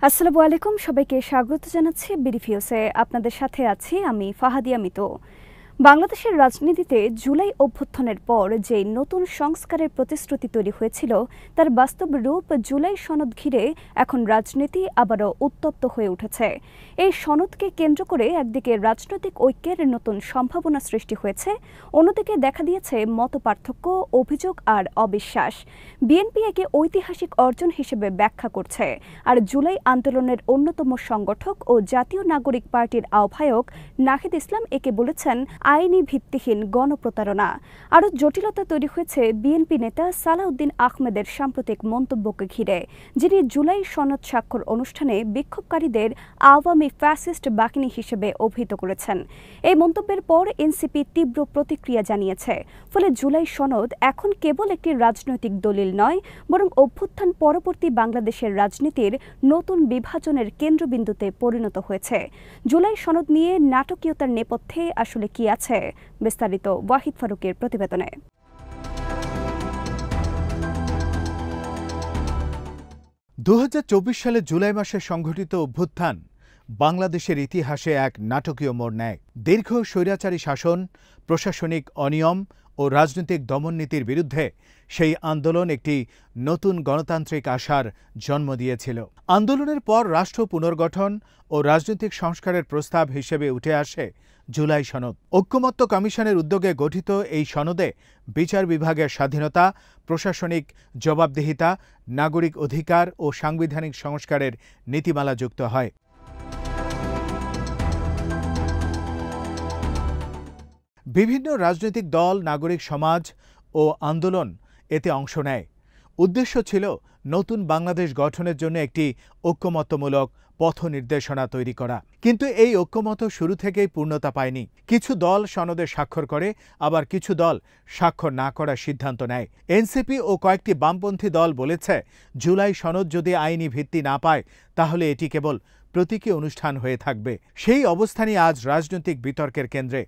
আসসালামু আলাইকুম, সবাইকে স্বাগত জানাচ্ছি বিডিফিউসে। আপনাদের সাথে আছি আমি ফাহাদিয়া মিতু। বাংলাদেশের রাজনীতিতে জুলাই অভ্যুত্থানের পর যে নতুন সংস্কারের প্রতিশ্রুতি তৈরি হয়েছিল তার বাস্তব রূপ জুলাই সনদ ঘিরে এখন রাজনীতি আবারও উত্তপ্ত হয়ে উঠেছে। এই সনদকে কেন্দ্র করে একদিকে রাজনৈতিক ঐক্যের নতুন সম্ভাবনা সৃষ্টি হয়েছে, অন্যদিকে দেখা দিয়েছে মতপার্থক্য, অভিযোগ আর অবিশ্বাস। বিএনপি একে ঐতিহাসিক অর্জন হিসেবে ব্যাখ্যা করছে, আর জুলাই আন্দোলনের অন্যতম সংগঠক ও জাতীয় নাগরিক পার্টির আহ্বায়ক নাহিদ ইসলাম একে বলেছেন আইনি ভিত্তিহীন গণপ্রতারণা। আরও জটিলতা তৈরি হয়েছে বিএনপি নেতা সালাউদ্দিন আহমেদের সাম্প্রতিক মন্তব্যকে ঘিরে, যিনি জুলাই সনদ স্বাক্ষর অনুষ্ঠানে বিক্ষোভকারীদের আওয়ামী ফ্যাসিস্ট বাহিনী হিসেবে অভিহিত করেছেন। এই মন্তব্যের পর এনসিপি তীব্র প্রতিক্রিয়া জানিয়েছে। ফলে জুলাই সনদ এখন কেবল একটি রাজনৈতিক দলিল নয়, বরং অভ্যুত্থান পরবর্তী বাংলাদেশের রাজনীতির নতুন বিভাজনের কেন্দ্রবিন্দুতে পরিণত হয়েছে। জুলাই সনদ নিয়ে নাটকীয়তার নেপথ্যে আসলে কি আছে, বিস্তারিত ওয়াহিদ ফারুকের প্রতিবেদনে। ২০২৪ সালে জুলাই মাসে সংঘটিত অভ্যুত্থান বাংলাদেশের ইতিহাসে এক নাটকীয় মোড় নেয়। দীর্ঘ স্বৈরাচারী শাসন, প্রশাসনিক অনিয়ম ও রাজনৈতিক দমননীতির বিরুদ্ধে সেই আন্দোলন একটি নতুন গণতান্ত্রিক আশার জন্ম দিয়েছিল। আন্দোলনের পর রাষ্ট্র পুনর্গঠন ও রাজনৈতিক সংস্কারের প্রস্তাব হিসেবে উঠে আসে জুলাই সনদ। ঐক্যমত্য কমিশনের উদ্যোগে গঠিত এই সনদে বিচার বিভাগের স্বাধীনতা, প্রশাসনিক জবাবদিহিতা, নাগরিক অধিকার ও সাংবিধানিক সংস্কারের নীতিমালা যুক্ত হয়। বিভিন্ন রাজনৈতিক দল, নাগরিক সমাজ ও আন্দোলন এতে অংশ নেয়। উদ্দেশ্য ছিল নতুন বাংলাদেশ গঠনের জন্য একটি ঐক্যমত্যমূলক পথ নির্দেশনা তৈরি করা। কিন্তু এই ঐক্যমত শুরু থেকেই পূর্ণতা পায়নি। কিছু দল সনদে স্বাক্ষর করে, আবার কিছু দল স্বাক্ষর না করার সিদ্ধান্ত নেয়। এনসিপি ও কয়েকটি বামপন্থী দল বলেছে, জুলাই সনদ যদি আইনি ভিত্তি না পায় তাহলে এটি কেবল প্রতীকী অনুষ্ঠান হয়ে থাকবে। সেই অবস্থানই আজ রাজনৈতিক বিতর্কের কেন্দ্রে।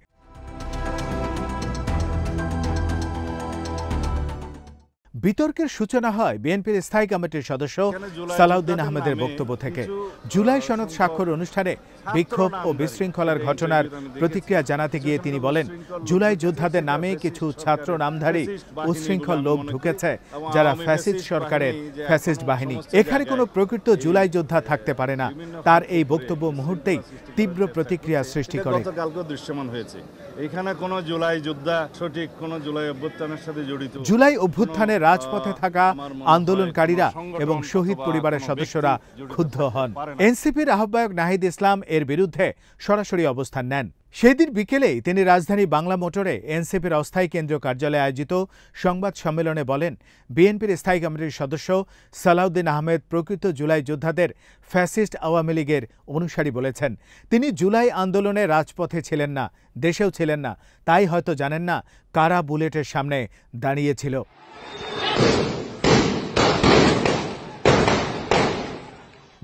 বিতর্কের সূচনা হয় বিএনপির স্থায়ী কমিটির সদস্য সালাউদ্দিন আহমেদের বক্তব্য থেকে। জুলাই সনদ স্বাক্ষর অনুষ্ঠানে বিক্ষোভ ও বিশৃঙ্খলার ঘটনার প্রতিক্রিয়া জানাতে গিয়ে তিনি বলেন, জুলাই যোদ্ধাদের নামে কিছু ছাত্র নামধারী উচ্ছৃঙ্খল লোক ঢুকেছে, যারা ফ্যাসিস্ট সরকারের ফ্যাসিস্ট বাহিনী। এখানে কোনো প্রকৃত জুলাই যোদ্ধা থাকতে পারে না। তার এই বক্তব্য মুহূর্তেই তীব্র প্রতিক্রিয়া সৃষ্টি করে। দৃশ্যমান হয়েছে এখানে কোনো জুলাই যোদ্ধা সঠিক কোনো জুলাই অভ্যুত্থানের সাথে জড়িত। জুলাই অভ্যুত্থানের রাজপথে থাকা আন্দোলনকারীরা এবং শহীদ পরিবারের সদস্যরা ক্ষুব্ধ হন। এনসিপির আহ্বায়ক নাহিদ ইসলাম এর বিরুদ্ধে সরাসরি অবস্থান নেন। সেদিন বিকেলেই তিনি রাজধানী বাংলা মোটরে এনসিপির অস্থায়ী কেন্দ্রীয় কার্যালয়ে আয়োজিত সংবাদ সম্মেলনে বলেন, বিএনপির স্থায়ী কমিটির সদস্য সালাউদ্দিন আহমেদ প্রকৃত জুলাই যোদ্ধাদের ফ্যাসিস্ট আওয়ামী লীগের অনুসারী বলেছেন। তিনি জুলাই আন্দোলনে রাজপথে ছিলেন না, দেশেও ছিলেন না, তাই হয়তো জানেন না কারা বুলেটের সামনে দাঁড়িয়েছিল।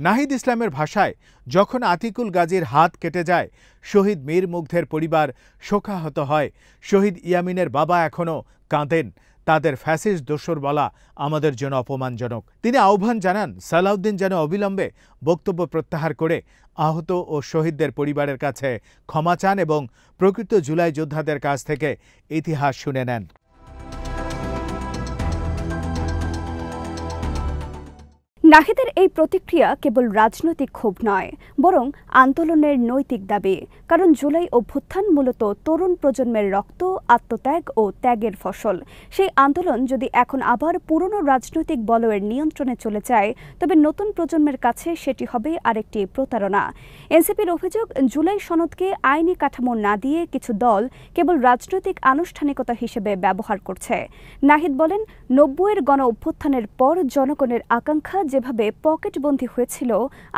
নাহিদ ইসলামের ভাষায়, যখন আতিকুল গাজীর হাত কেটে যায়, শহীদ মীর মুগ্ধের পরিবার শোকাহত হয়, শহীদ ইয়ামিনের বাবা এখনও কাঁদেন, তাদের ফ্যাসিস্ট দোসর বলা আমাদের জন্য অপমানজনক। তিনি আহ্বান জানান সালাউদ্দিন যেন অবিলম্বে বক্তব্য প্রত্যাহার করে আহত ও শহীদদের পরিবারের কাছে ক্ষমা চান এবং প্রকৃত জুলাই যোদ্ধাদের কাছ থেকে ইতিহাস শুনে নেন। নাহিদের এই প্রতিক্রিয়া কেবল রাজনৈতিক ক্ষোভ নয়, বরং আন্দোলনের নৈতিক দাবি। কারণ জুলাই অভ্যুত্থান মূলত তরুণ প্রজন্মের রক্ত, আত্মত্যাগ ও ত্যাগের ফসল। সেই আন্দোলন যদি এখন আবার পুরনো রাজনৈতিক বলয়ের নিয়ন্ত্রণে চলে যায়, তবে নতুন প্রজন্মের কাছে সেটি হবে আরেকটি প্রতারণা। এনসিপির অভিযোগ, জুলাই সনদকে আইনি কাঠামো না দিয়ে কিছু দল কেবল রাজনৈতিক আনুষ্ঠানিকতা হিসেবে ব্যবহার করছে। নাহিদ বলেন, ৯০-এর গণ অভ্যুত্থানের পর জনগণের আকাঙ্ক্ষা যেভাবে পকেটবন্দি হয়েছিল,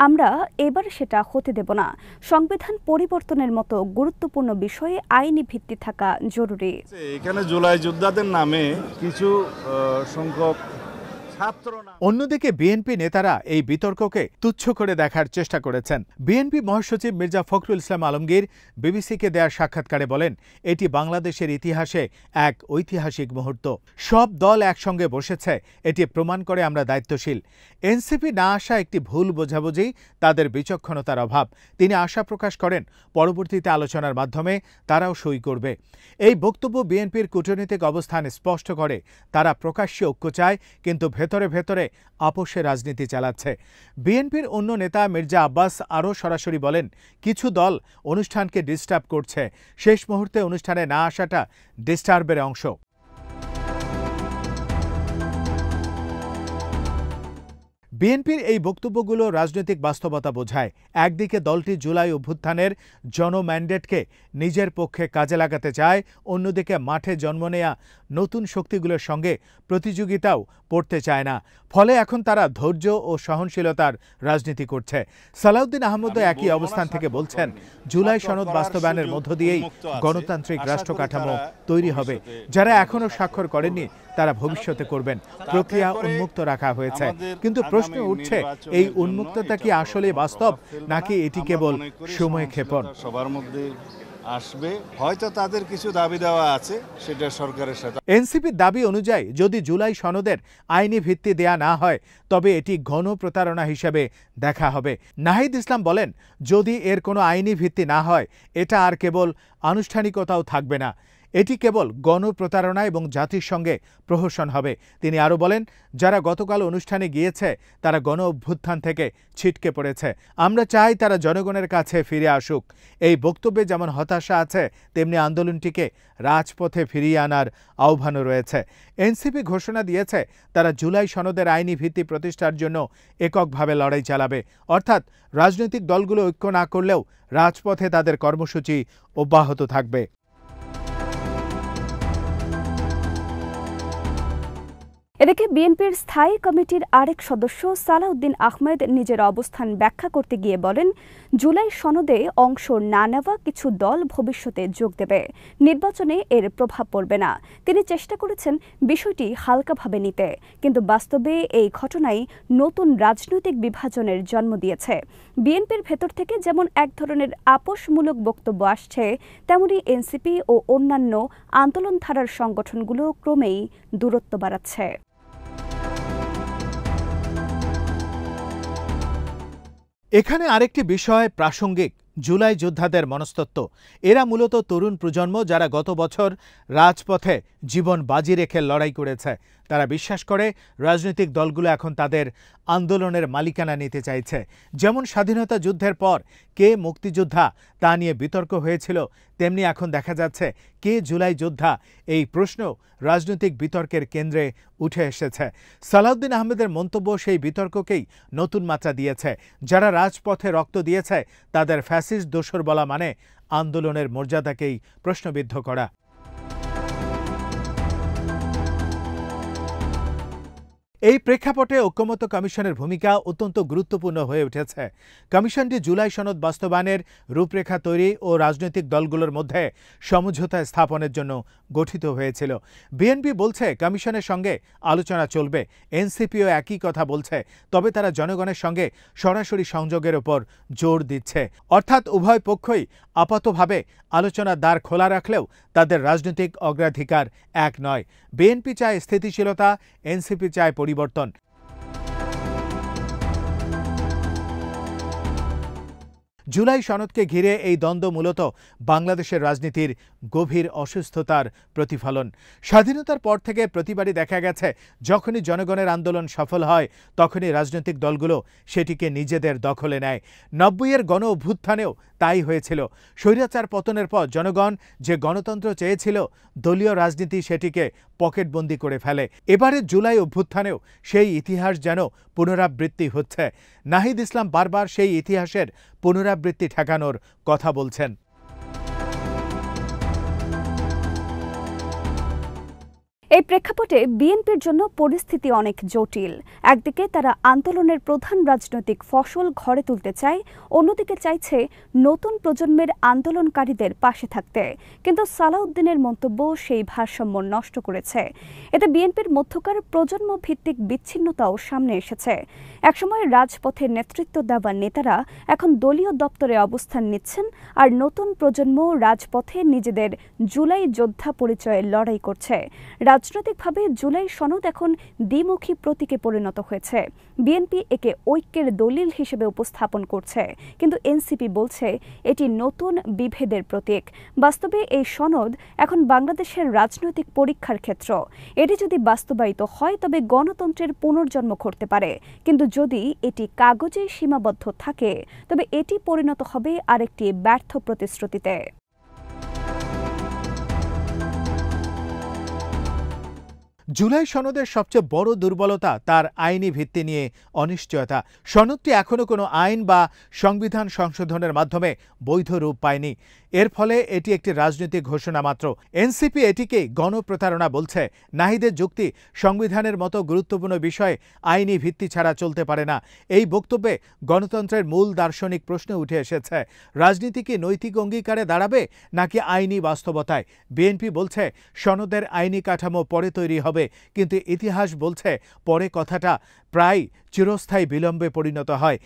আমরা এবার সেটা হতে দেব না। সংবিধান পরিবর্তনের মতো গুরুত্বপূর্ণ বিষয়ে আইনি ভিত্তি থাকা জরুরি। এখানে জুলাই যোদ্ধাদের নামে কিছু সংখ্যক ছাত্র না। অন্যদিকে বিএনপি নেতারা এই বিতর্ককে তুচ্ছ করে দেখার চেষ্টা করেছেন। বিএনপি মহাসচিব মির্জা ফখরুল ইসলাম আলমগীর বিবিসিকে দেওয়া সাক্ষাৎকারে বলেন, এটি বাংলাদেশের ইতিহাসে এক ঐতিহাসিক মুহূর্ত। সব দল একসঙ্গে বসেছে, এটি প্রমাণ করে আমরা দায়িত্বশীল। এনসিপি না আসা একটি ভুল বোঝাবুঝি, তাদের বিচক্ষণতার অভাব। তিনি আশা প্রকাশ করেন পরবর্তীতে আলোচনার মাধ্যমে তারাও সই করবে। এই বক্তব্য বিএনপির কূটনৈতিক অবস্থান স্পষ্ট করে। তারা প্রকাশ্যে ঐক্য চায়, কিন্তু ভেতরে ভেতরে আপোষের রাজনীতি চালাচ্ছে। বিএনপির অন্য নেতা মির্জা আব্বাস আরও সরাসরি বলেন, কিছু দল অনুষ্ঠানকে ডিস্টার্ব করছে। শেষ মুহূর্তে অনুষ্ঠানে না আসাটা ডিস্টার্বের অংশ। বিএনপির এই বক্তব্যগুলো রাজনৈতিক বাস্তবতা বোঝায়। একদিকে দলটি জুলাই অভ্যুত্থানের জনম্যান্ডেটকে নিজের পক্ষে কাজে লাগাতে চায়, অন্যদিকে মাঠে জন্ম নেয়া নতুন শক্তিগুলোর সঙ্গে প্রতিযোগিতাও পড়তে চায় না। ফলে এখন তারা ধৈর্য ও সহনশীলতার রাজনীতি করছে। সালাউদ্দিন আহমদও একই অবস্থান থেকে বলছেন, জুলাই সনদ বাস্তবায়নের মধ্য দিয়েই গণতান্ত্রিক রাষ্ট্র কাঠামো তৈরি হবে। যারা এখনও স্বাক্ষর করেননি তারা ভবিষ্যতে করবেন। প্রক্রিয়া উন্মুক্ত রাখা হয়েছে, কিন্তু প্রশ্ন উঠছে, এই উন্মুক্ততা কি আসলে বাস্তব, নাকি এটি কেবল সময়ক্ষেপণ? সবার মধ্যে আসবে, হয়তো তাদের কিছু দাবি দেওয়া আছে, সেটা সরকারের সাথে। এনসিপির দাবি অনুযায়ী যদি জুলাই সনদের আইনি ভিত্তি দেয়া না হয়, তবে এটি গণপ্রতারণা হিসেবে দেখা হবে। নাহিদ ইসলাম বলেন, যদি এর কোনো আইনি ভিত্তি না হয়, এটা আর কেবল আনুষ্ঠানিকতাও থাকবে না, এটি কেবল গণপ্রতারণা এবং জাতির সঙ্গে প্রহসন হবে। তিনি আরও বলেন, যারা গতকাল অনুষ্ঠানে গিয়েছে তারা গণ অভ্যুত্থান থেকে ছিটকে পড়েছে। আমরা চাই তারা জনগণের কাছে ফিরে আসুক। এই বক্তব্যে যেমন হতাশা আছে, তেমনি আন্দোলনটিকে রাজপথে ফিরিয়ে আনার আহ্বানও রয়েছে। এনসিপি ঘোষণা দিয়েছে তারা জুলাই সনদের আইনি ভিত্তি প্রতিষ্ঠার জন্য এককভাবে লড়াই চালাবে, অর্থাৎ রাজনৈতিক দলগুলো ঐক্য না করলেও রাজপথে তাদের কর্মসূচি অব্যাহত থাকবে। এদিকে বিএনপির স্থায়ী কমিটির আরেক সদস্য সালাউদ্দিন আহমেদ নিজের অবস্থান ব্যাখ্যা করতে গিয়ে বলেন, জুলাই সনদে অংশ না নেওয়া কিছু দল ভবিষ্যতে যোগ দেবে, নির্বাচনে এর প্রভাব পড়বে না। তিনি চেষ্টা করেছেন বিষয়টি হালকাভাবে নিতে, কিন্তু বাস্তবে এই ঘটনাই নতুন রাজনৈতিক বিভাজনের জন্ম দিয়েছে। বিএনপির ভেতর থেকে যেমন এক ধরনের আপোষমূলক বক্তব্য আসছে, তেমনি এনসিপি ও অন্যান্য আন্দোলনধারার সংগঠনগুলো ক্রমেই দূরত্ব বাড়াচ্ছে। এখানে আরেকটি বিষয় প্রাসঙ্গিক, জুলাই যোদ্ধাদের মনস্তত্ত্ব। এরা মূলত তরুণ প্রজন্ম, যারা গত বছর রাজপথে জীবন বাজি রেখে লড়াই করেছে। তারা বিশ্বাস করে রাজনৈতিক দলগুলো এখন তাদের আন্দোলনের মালিকানা নিতে চাইছে। যেমন স্বাধীনতা যুদ্ধের পর কে মুক্তিযোদ্ধা তা নিয়ে বিতর্ক হয়েছিল, তেমনি এখন দেখা যাচ্ছে কে জুলাই যোদ্ধা, এই প্রশ্ন রাজনৈতিক বিতর্কের কেন্দ্রে উঠে এসেছে। সালাউদ্দিন আহমেদের মন্তব্য সেই বিতর্ককেই নতুন মাত্রা দিয়েছে। যারা রাজপথে রক্ত দিয়েছে তাদের ফ্যাসিস্ট দোসর বলা মানে আন্দোলনের মর্যাদাকেই প্রশ্নবিদ্ধ করা। এই প্রেক্ষাপটে ঐক্যমত্য কমিশনের ভূমিকা অত্যন্ত গুরুত্বপূর্ণ হয়ে উঠেছে। কমিশনটি জুলাই সনদ বাস্তবায়নের রূপরেখা তৈরি ও রাজনৈতিক দলগুলোর মধ্যে সমঝোতা স্থাপনের জন্য গঠিত হয়েছিল। বিএনপি বলছে কমিশনের সঙ্গে আলোচনা চলবে, এনসিপিও একই কথা বলছে, তবে তারা জনগণের সঙ্গে সরাসরি সংযোগের ওপর জোর দিচ্ছে। অর্থাৎ উভয় পক্ষই আপাতভাবে আলোচনার দ্বার খোলা রাখলেও তাদের রাজনৈতিক অগ্রাধিকার এক নয়। বিএনপি চায় স্থিতিশীলতা, এনসিপি চায় পরিবর্তন। জুলাই সনদকে ঘিরে এই দ্বন্দ্ব মূলত বাংলাদেশের রাজনীতির গভীর অসুস্থতার প্রতিফলন। স্বাধীনতার পর থেকে প্রতিবারই দেখা গেছে, যখনই জনগণের আন্দোলন সফল হয় তখনই রাজনৈতিক দলগুলো সেটিকে নিজেদের দখলে নেয়। ৯০-এর গণ অভ্যুত্থানেও তাই হয়েছিল। স্বৈরাচার পতনের পর জনগণ যে গণতন্ত্র চেয়েছিল, দলীয় রাজনীতি সেটিকে পকেটবন্দি করে ফেলে। এবারে জুলাই অভ্যুত্থানেও সেই ইতিহাস যেন পুনরাবৃত্তি হচ্ছে। নাহিদ ইসলাম বারবার সেই ইতিহাসের পুনরাবৃত্তি ঠেকানোর কথা বলছেন। এই প্রেক্ষাপটে বিএনপির জন্য পরিস্থিতি অনেক জটিল। একদিকে তারা আন্দোলনের প্রধান রাজনৈতিক ফসল ঘরে তুলতে চায়, অন্যদিকে চাইছে নতুন প্রজন্মের আন্দোলনকারীদের পাশে থাকতে, কিন্তু সালাউদ্দিনের মন্তব্য সেই ভারসাম্য নষ্ট করেছে। এতে বিএনপির মধ্যকার প্রজন্ম ভিত্তিক বিচ্ছিন্নতাও সামনে এসেছে। একসময় রাজপথে নেতৃত্ব দেওয়া নেতারা এখন দলীয় দপ্তরে অবস্থান নিচ্ছেন, আর নতুন প্রজন্ম রাজপথে নিজেদের জুলাই যোদ্ধা পরিচয়ে লড়াই করছে। রাজনৈতিকভাবে জুলাই সনদ এখন দ্বিমুখী প্রতীকে পরিণত হয়েছে। বিএনপি একে ঐক্যের দলিল হিসেবে উপস্থাপন করছে, কিন্তু এনসিপি বলছে এটি নতুন বিভেদের প্রতীক। বাস্তবে এই সনদ এখন বাংলাদেশের রাজনৈতিক পরীক্ষার ক্ষেত্র। এটি যদি বাস্তবায়িত হয় তবে গণতন্ত্রের পুনর্জন্ম ঘটতে পারে, কিন্তু যদি এটি কাগজে সীমাবদ্ধ থাকে তবে এটি পরিণত হবে আরেকটি ব্যর্থ প্রতিশ্রুতিতে। জুলাই সনদের সবচেয়ে বড় দুর্বলতা তার আইনি ভিত্তি নিয়ে অনিশ্চয়তা। সনদটি এখনো কোনো আইন বা সংবিধান সংশোধনের মাধ্যমে বৈধ রূপ পায়নি। এর ফলে এটি একটি রাজনৈতিক ঘোষণা মাত্র। এনসিপি এটিকে গণপ্রতারণা বলছে। নাহিদের যুক্তি, সংবিধানের মতো গুরুত্বপূর্ণ বিষয়ে আইনি ভিত্তি ছাড়া চলতে পারে না। এই বক্তব্যে গণতন্ত্রের মূল দার্শনিক প্রশ্ন উঠে এসেছে। রাজনীতি কি নৈতিক অঙ্গীকারে দাঁড়াবে নাকি আইনি বাস্তবতায়? বিএনপি বলছে সনদের আইনি কাঠামো পরে তৈরি হবে, কিন্তু ইতিহাস বলছে পরে কথাটা প্রায় চিরস্থায়ী বিলম্বে পরিণত হয়।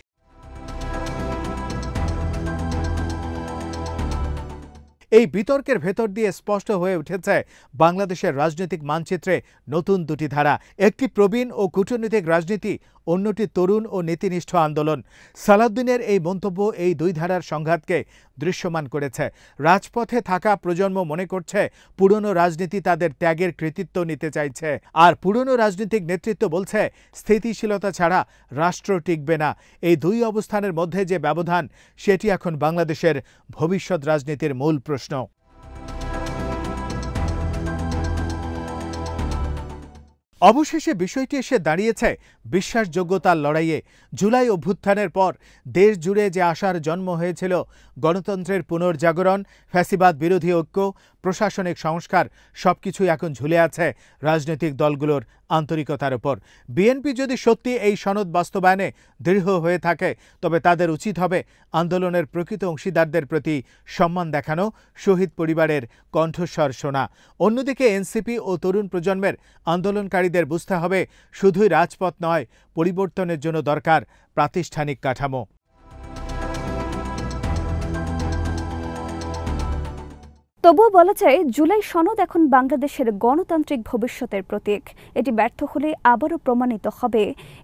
এই বিতর্কের ভেতর দিয়ে স্পষ্ট হয়ে উঠেছে বাংলাদেশের রাজনৈতিক মানচিত্রে নতুন দুটি ধারা। একটি প্রবীণ ও কূটনৈতিক রাজনীতি, অন্যটি তরুণ ও নীতিনিষ্ঠ আন্দোলন। সালাউদ্দিনের এই মন্তব্য এই দুই ধারার সংঘাতকে দৃশ্যমান করেছে। রাজপথে থাকা প্রজন্ম মনে করছে পুরনো রাজনীতি তাদের ত্যাগের কৃতিত্ব নিতে চাইছে, আর পুরনো রাজনৈতিক নেতৃত্ব বলছে স্থিতিশীলতা ছাড়া রাষ্ট্র টিকবে না। এই দুই অবস্থানের মধ্যে যে ব্যবধান, সেটি এখন বাংলাদেশের ভবিষ্যৎ রাজনীতির মূল প্রশ্ন। অবশেষে বিষয়টি এসে দাঁড়িয়েছে বিশ্বাসযোগ্যতার লড়াইয়ে। জুলাই অভ্যুত্থানের পর দেশ জুড়ে যে আশার জন্ম হয়েছিল, গণতন্ত্রের পুনর্জাগরণ, ফ্যাসিবাদ বিরোধী ঐক্য, প্রশাসনিক সংস্কার, সবকিছুই এখন ঝুলে আছে রাজনৈতিক দলগুলোর আন্তরিকতার উপর। বিএনপি যদি সত্যি এই সনদ বাস্তবায়নে দৃঢ় হয়ে থাকে তবে তাদের উচিত হবে আন্দোলনের প্রকৃত অংশীদারদের প্রতি সম্মান দেখানো, শহীদ পরিবারের কণ্ঠস্বর শোনা। অন্যদিকে এনসিপি ও তরুণ প্রজন্মের আন্দোলনকারীদের বুঝতে হবে শুধুই রাজপথ নয়, পরিবর্তনের জন্য দরকার প্রাতিষ্ঠানিক কাঠামো। তবুও বলা যায় জুলাই সনদ এখন বাংলাদেশের গণতান্ত্রিক ভবিষ্যতের প্রতীক। এটি ব্যর্থ হলে আবারও প্রমাণিত হবে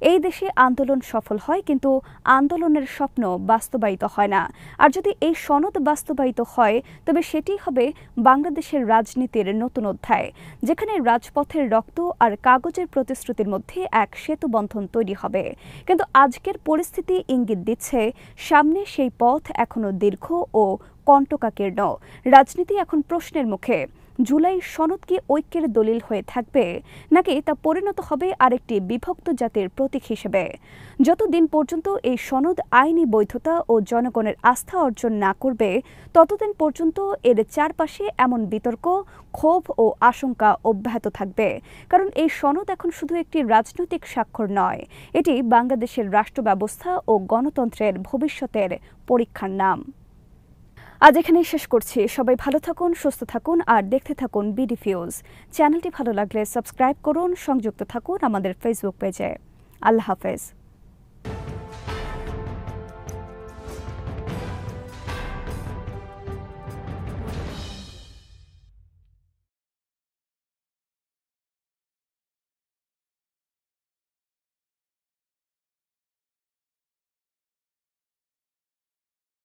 এই দেশে আন্দোলন সফল হয়, কিন্তু আন্দোলনের স্বপ্ন বাস্তবায়িত হয় না। আর যদি এই সনদ বাস্তবায়িত হয় তবে সেটি হবে বাংলাদেশের রাজনীতির নতুন অধ্যায়, যেখানে রাজপথের রক্ত আর কাগজের প্রতিশ্রুতির মধ্যে এক সেতুবন্ধন তৈরি হবে। কিন্তু আজকের পরিস্থিতি ইঙ্গিত দিচ্ছে সামনে সেই পথ এখনো দীর্ঘ ও কণ্টকাকীর্ণ। রাজনীতি এখন প্রশ্নের মুখে। জুলাই সনদ কি ঐক্যের দলিল হয়ে থাকবে, নাকি তা পরিণত হবে আরেকটি বিভক্ত জাতির প্রতীক হিসেবে? যতদিন পর্যন্ত এই সনদ আইনি বৈধতা ও জনগণের আস্থা অর্জন না করবে, ততদিন পর্যন্ত এর চারপাশে এমন বিতর্ক, ক্ষোভ ও আশঙ্কা অব্যাহত থাকবে। কারণ এই সনদ এখন শুধু একটি রাজনৈতিক স্বাক্ষর নয়, এটি বাংলাদেশের রাষ্ট্র ব্যবস্থা ও গণতন্ত্রের ভবিষ্যতের পরীক্ষার নাম। আজ এখানেই শেষ করছি। সবাই ভালো থাকুন, সুস্থ থাকুন আর দেখতে থাকুন বিডি ফিউজ। চ্যানেলটি ভালো লাগলে সাবস্ক্রাইব করুন, সংযুক্ত থাকুন আমাদের ফেসবুক পেজে। আল্লাহ হাফেজ।